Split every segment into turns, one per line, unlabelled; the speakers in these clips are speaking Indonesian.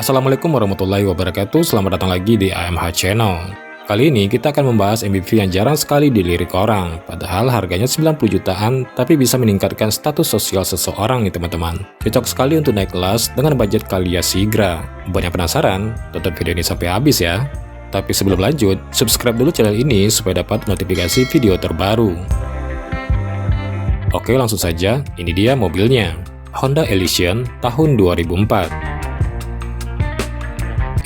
Assalamualaikum warahmatullahi wabarakatuh, selamat datang lagi di AMH Channel. Kali ini kita akan membahas MPV yang jarang sekali dilirik orang, padahal harganya 90 jutaan, tapi bisa meningkatkan status sosial seseorang nih teman-teman. Cocok sekali untuk naik kelas dengan budget Calya Sigra. Buat yang penasaran, tonton video ini sampai habis ya. Tapi sebelum lanjut, subscribe dulu channel ini supaya dapat notifikasi video terbaru. Oke, langsung saja, ini dia mobilnya. Honda Elysion tahun 2004.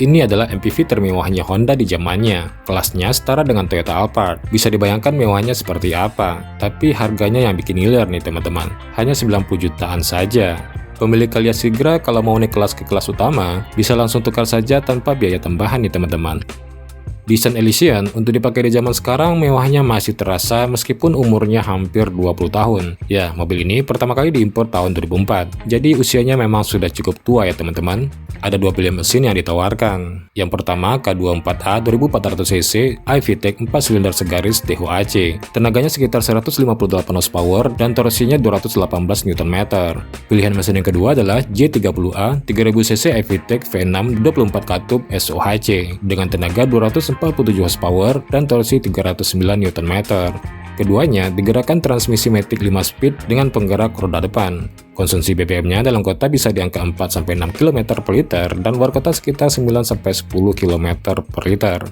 Ini adalah MPV termewahnya Honda di zamannya. Kelasnya setara dengan Toyota Alphard. Bisa dibayangkan mewahnya seperti apa. Tapi harganya yang bikin ngiler nih teman-teman. Hanya 90 jutaan saja. Pemilik Calya Sigra kalau mau naik kelas ke kelas utama, bisa langsung tukar saja tanpa biaya tambahan nih teman-teman. Desain Elysion untuk dipakai di zaman sekarang mewahnya masih terasa meskipun umurnya hampir 20 tahun. Ya, mobil ini pertama kali diimpor tahun 2004. Jadi usianya memang sudah cukup tua ya teman-teman. Ada dua pilihan mesin yang ditawarkan. Yang pertama K24A 2400cc iVTEC 4 silinder segaris THC. Tenaganya sekitar 158 horsepower dan torsinya 218 Nm. Pilihan mesin yang kedua adalah J30A 3000cc iVTEC V6 24 katup SOHC dengan tenaga 247 horsepower dan torsi 309 Nm. Keduanya digerakkan transmisi Matic 5 speed dengan penggerak roda depan. Konsumsi BBM-nya dalam kota bisa di angka 4-6 km per liter dan luar kota sekitar 9-10 km per liter.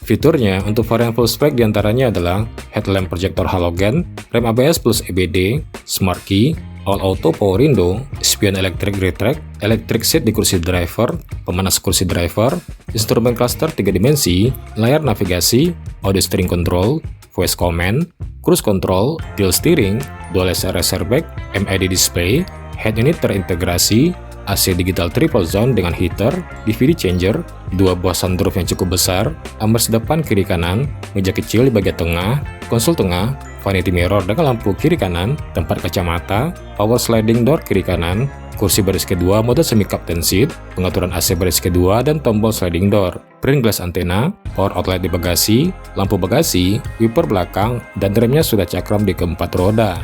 Fiturnya untuk varian full spec diantaranya adalah headlamp projector halogen, rem ABS plus EBD, smart key, all auto power window, spion electric retract, electric seat di kursi driver, pemanas kursi driver, instrumen cluster 3 dimensi, layar navigasi, audio steering control, voice command, cruise control, tilt steering, dual SRS airbag, MID display, head unit terintegrasi, AC digital triple zone dengan heater, DVD changer, dua buah sunroof yang cukup besar, armrest depan kiri kanan, meja kecil di bagian tengah, konsol tengah, vanity mirror dengan lampu kiri kanan, tempat kacamata, power sliding door kiri kanan, kursi baris kedua mode semi captain seat, pengaturan AC baris kedua dan tombol sliding door, print glass antena, power outlet di bagasi, lampu bagasi, wiper belakang, dan remnya sudah cakram di keempat roda.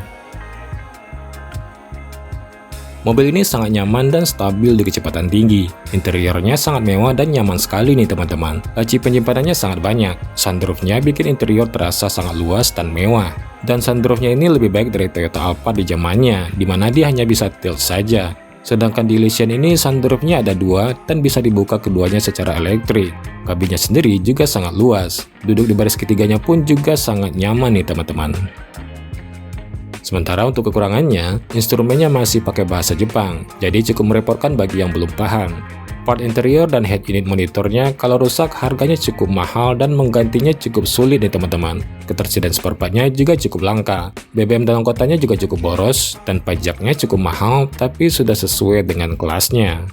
Mobil ini sangat nyaman dan stabil di kecepatan tinggi. Interiornya sangat mewah dan nyaman sekali nih teman-teman. Laci penyimpanannya sangat banyak. Sunroofnya bikin interior terasa sangat luas dan mewah. Dan sunroofnya ini lebih baik dari Toyota Alphard di zamannya, di mana dia hanya bisa tilt saja. Sedangkan di Elysion ini sunroofnya ada dua dan bisa dibuka keduanya secara elektrik. Kabinnya sendiri juga sangat luas. Duduk di baris ketiganya pun juga sangat nyaman nih teman-teman. Sementara untuk kekurangannya, instrumennya masih pakai bahasa Jepang, jadi cukup merepotkan bagi yang belum paham. Part interior dan head unit monitornya kalau rusak harganya cukup mahal dan menggantinya cukup sulit nih teman-teman. Ketersediaan spare part-nya juga cukup langka. BBM dalam kotanya juga cukup boros dan pajaknya cukup mahal tapi sudah sesuai dengan kelasnya.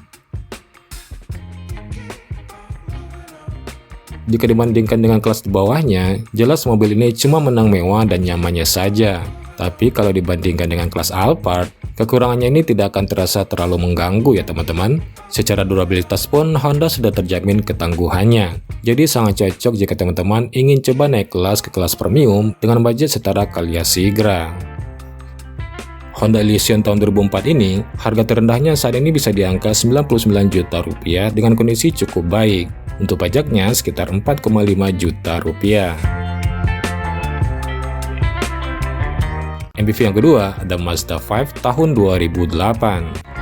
Jika dibandingkan dengan kelas di bawahnya, jelas mobil ini cuma menang mewah dan nyamannya saja. Tapi kalau dibandingkan dengan kelas Alphard, kekurangannya ini tidak akan terasa terlalu mengganggu ya teman-teman. Secara durabilitas pun Honda sudah terjamin ketangguhannya. Jadi sangat cocok jika teman-teman ingin coba naik kelas ke kelas premium dengan budget setara Calya Sigra. Honda Elysion tahun 2004 ini, harga terendahnya saat ini bisa di angka 99 juta rupiah dengan kondisi cukup baik. Untuk pajaknya sekitar 4,5 juta rupiah. MPV yang kedua ada Mazda 5 tahun 2008.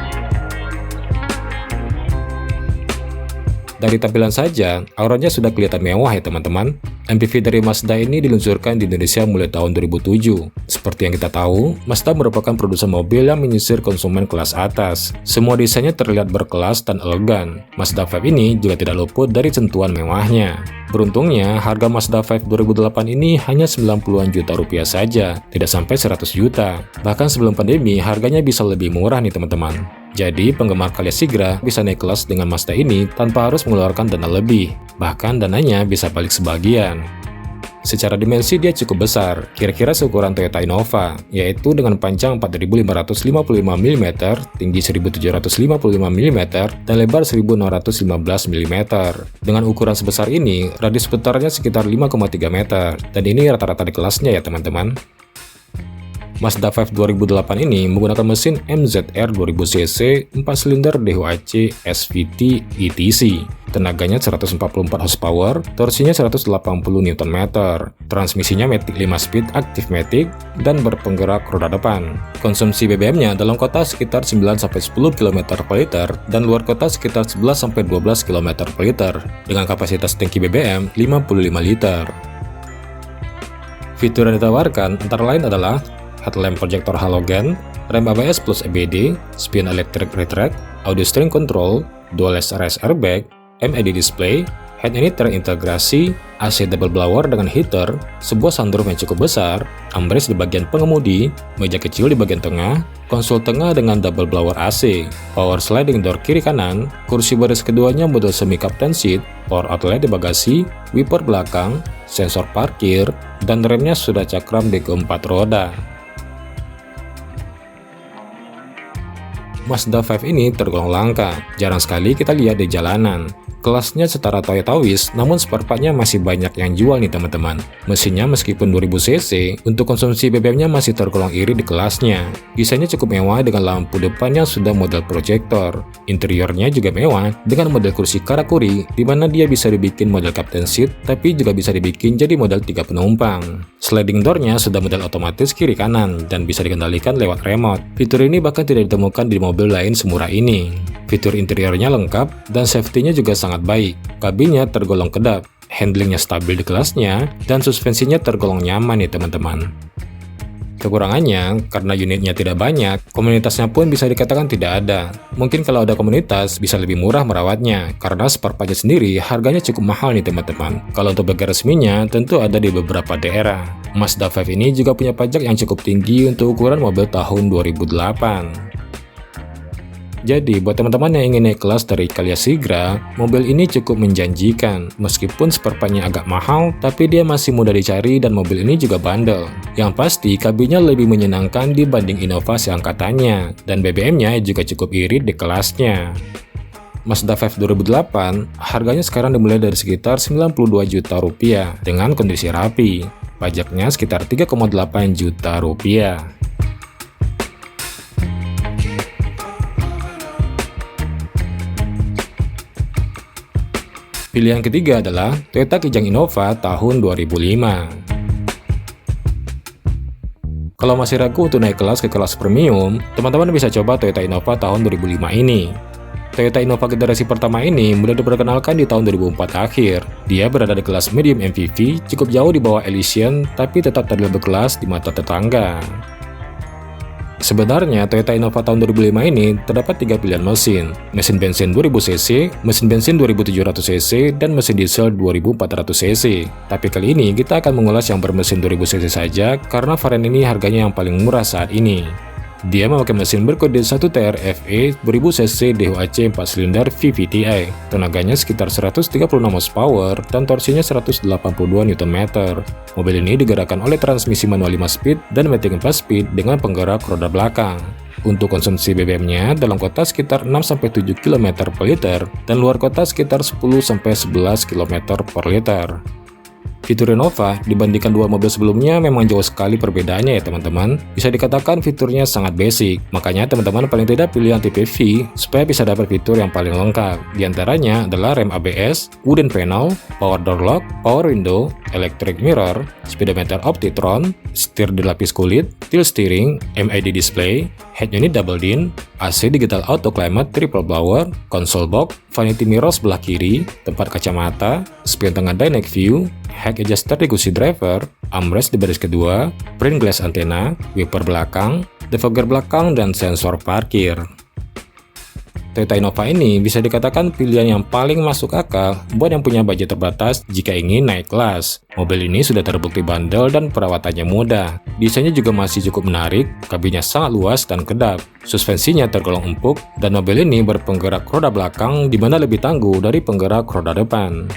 Dari tampilan saja, auranya sudah kelihatan mewah ya teman-teman. MPV dari Mazda ini diluncurkan di Indonesia mulai tahun 2007. Seperti yang kita tahu, Mazda merupakan produsen mobil yang menyisir konsumen kelas atas. Semua desainnya terlihat berkelas dan elegan. Mazda 5 ini juga tidak luput dari sentuhan mewahnya. Beruntungnya, harga Mazda 5 2008 ini hanya 90-an juta rupiah saja, tidak sampai 100 juta. Bahkan sebelum pandemi, harganya bisa lebih murah nih teman-teman. Jadi, penggemar Calya Sigra bisa naik kelas dengan Mazda ini tanpa harus mengeluarkan dana lebih. Bahkan dananya bisa balik sebagian. Secara dimensi dia cukup besar, kira-kira seukuran Toyota Innova, yaitu dengan panjang 4555 mm, tinggi 1755 mm, dan lebar 1615 mm. Dengan ukuran sebesar ini, radius putarnya sekitar 5,3 meter, dan ini rata-rata di kelasnya ya teman-teman. Mazda 5 2008 ini menggunakan mesin MZR 2000cc 4 silinder DHC SVT ETC. Tenaganya 144 horsepower, torsinya 180 Nm, transmisinya Matic 5 speed aktif Matic, dan berpenggerak roda depan. Konsumsi BBM-nya dalam kota sekitar 9-10 km per liter dan luar kota sekitar 11-12 km per liter dengan kapasitas tangki BBM 55 liter. Fitur yang ditawarkan antara lain adalah headlamp proyektor halogen, rem ABS plus EBD, spin electric retract, audio steering control, dual SRS airbag, LED display, head unit terintegrasi, AC double blower dengan heater, sebuah sunroof yang cukup besar, armrest di bagian pengemudi, meja kecil di bagian tengah, konsol tengah dengan double blower AC, power sliding door kiri kanan, kursi baris keduanya model semi captain seat, power outlet di bagasi, wiper belakang, sensor parkir, dan remnya sudah cakram di keempat roda. Mazda 5 ini tergolong langka, jarang sekali kita lihat di jalanan. Kelasnya setara Toyota Wish, namun spare part-nya masih banyak yang jual nih teman-teman. Mesinnya meskipun 2000cc, untuk konsumsi BBM-nya masih tergolong irit di kelasnya. Desainnya cukup mewah dengan lampu depan yang sudah model proyektor. Interiornya juga mewah dengan model kursi karakuri, di mana dia bisa dibikin model captain seat, tapi juga bisa dibikin jadi model 3 penumpang. Sliding door-nya sudah model otomatis kiri kanan dan bisa dikendalikan lewat remote. Fitur ini bahkan tidak ditemukan di mobil lain semurah ini. Fitur interiornya lengkap dan safety-nya juga sangat baik. Kabinnya tergolong kedap, handlingnya stabil di kelasnya, dan suspensinya tergolong nyaman nih teman-teman. Kekurangannya, karena unitnya tidak banyak, komunitasnya pun bisa dikatakan tidak ada. Mungkin kalau ada komunitas, bisa lebih murah merawatnya, karena spare part-nya sendiri harganya cukup mahal nih teman-teman. Kalau untuk bagian resminya, tentu ada di beberapa daerah. Mazda 5 ini juga punya pajak yang cukup tinggi untuk ukuran mobil tahun 2008. Jadi, buat teman-teman yang ingin naik kelas dari Calya Sigra, mobil ini cukup menjanjikan. Meskipun spare part-nya agak mahal, tapi dia masih mudah dicari dan mobil ini juga bandel. Yang pasti, kabinnya lebih menyenangkan dibanding Innova seangkatannya, dan BBM-nya juga cukup irit di kelasnya. Mazda 5 2008, harganya sekarang dimulai dari sekitar 92 juta rupiah dengan kondisi rapi. Pajaknya sekitar 3,8 juta rupiah. Pilihan ketiga adalah Toyota Kijang Innova tahun 2005. Kalau masih ragu untuk naik kelas ke kelas premium, teman-teman bisa coba Toyota Innova tahun 2005 ini. Toyota Innova generasi pertama ini mulai diperkenalkan di tahun 2004 akhir. Dia berada di kelas medium MPV, cukup jauh di bawah Elysian, tapi tetap terlalu berkelas di mata tetangga. Sebenarnya, Toyota Innova tahun 2005 ini terdapat 3 pilihan mesin bensin 2000cc, mesin bensin 2700cc, dan mesin diesel 2400cc. Tapi kali ini kita akan mengulas yang bermesin 2000cc saja karena varian ini harganya yang paling murah saat ini. Dia memakai mesin berkode 1TR FE 1000cc DHC 4 silinder VVTi. Tenaganya sekitar 136 horsepower dan torsinya 182 Nm. Mobil ini digerakkan oleh transmisi manual 5 speed dan matic 4 speed dengan penggerak roda belakang. Untuk konsumsi BBM-nya dalam kota sekitar 6-7 km per liter dan luar kota sekitar 10-11 km per liter. Fitur Innova dibandingkan dua mobil sebelumnya memang jauh sekali perbedaannya ya teman-teman. Bisa dikatakan fiturnya sangat basic, makanya teman-teman paling tidak pilih yang tipe V supaya bisa dapat fitur yang paling lengkap. Di antaranya adalah rem ABS, wooden panel, power door lock, power window, electric mirror, speedometer Optitron, setir dilapis kulit, tilt steering, MID display, head unit double din, AC digital auto climate triple blower, console box, vanity mirror sebelah kiri, tempat kacamata, spion tengah dynamic view, head adjuster di kursi driver, armrest di baris kedua, print glass antena, wiper belakang, defogger belakang, dan sensor parkir. Toyota Innova ini bisa dikatakan pilihan yang paling masuk akal buat yang punya budget terbatas jika ingin naik kelas. Mobil ini sudah terbukti bandel dan perawatannya mudah. Desainnya juga masih cukup menarik, kabinnya sangat luas dan kedap. Suspensinya tergolong empuk, dan mobil ini berpenggerak roda belakang di mana lebih tangguh dari penggerak roda depan.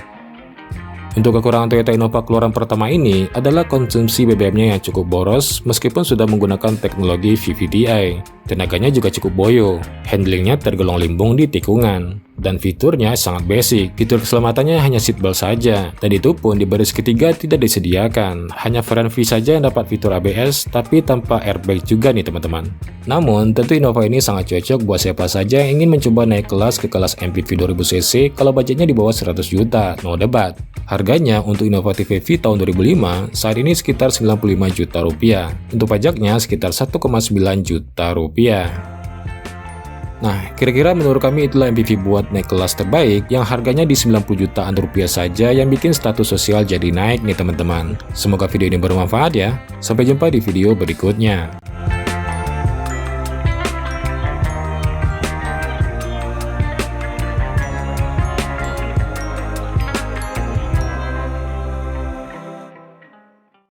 Untuk kekurangan Toyota Innova keluaran pertama ini adalah konsumsi BBM-nya yang cukup boros meskipun sudah menggunakan teknologi VVTi. Tenaganya juga cukup boyo, handlingnya tergolong limbung di tikungan. dan fiturnya sangat basic. Fitur keselamatannya hanya seatbelt saja, dan itu pun di baris ketiga tidak disediakan. Hanya varian V saja yang dapat fitur ABS, tapi tanpa airbag juga nih teman-teman. Namun, tentu Innova ini sangat cocok buat siapa saja yang ingin mencoba naik kelas ke kelas MPV 2000cc kalau budgetnya di bawah 100 juta, no debat. Harganya untuk Innova TVV tahun 2005 saat ini sekitar 95 juta rupiah. Untuk pajaknya sekitar 1,9 juta rupiah. Nah, kira-kira menurut kami itulah MPV buat naik kelas terbaik yang harganya di 90 jutaan rupiah saja yang bikin status sosial jadi naik nih teman-teman. Semoga video ini bermanfaat ya. Sampai jumpa di video berikutnya.